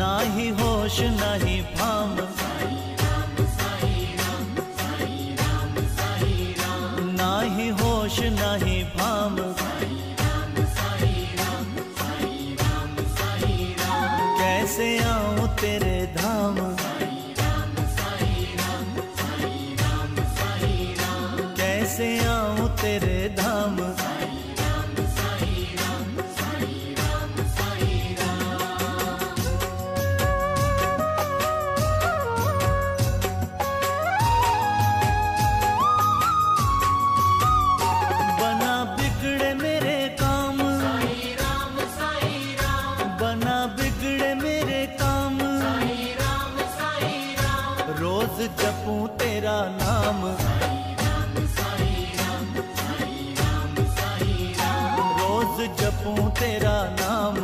ना ही होश ना ही भाम, ना ही होश ना ही भाम। कैसे आऊं तेरे धाम, कैसे आऊं तेरे धाम। बना बिगड़े मेरे काम, बना बिगड़े मेरे काम। रोज जपूं तेरा नाम, रोज जपूं तेरा नाम।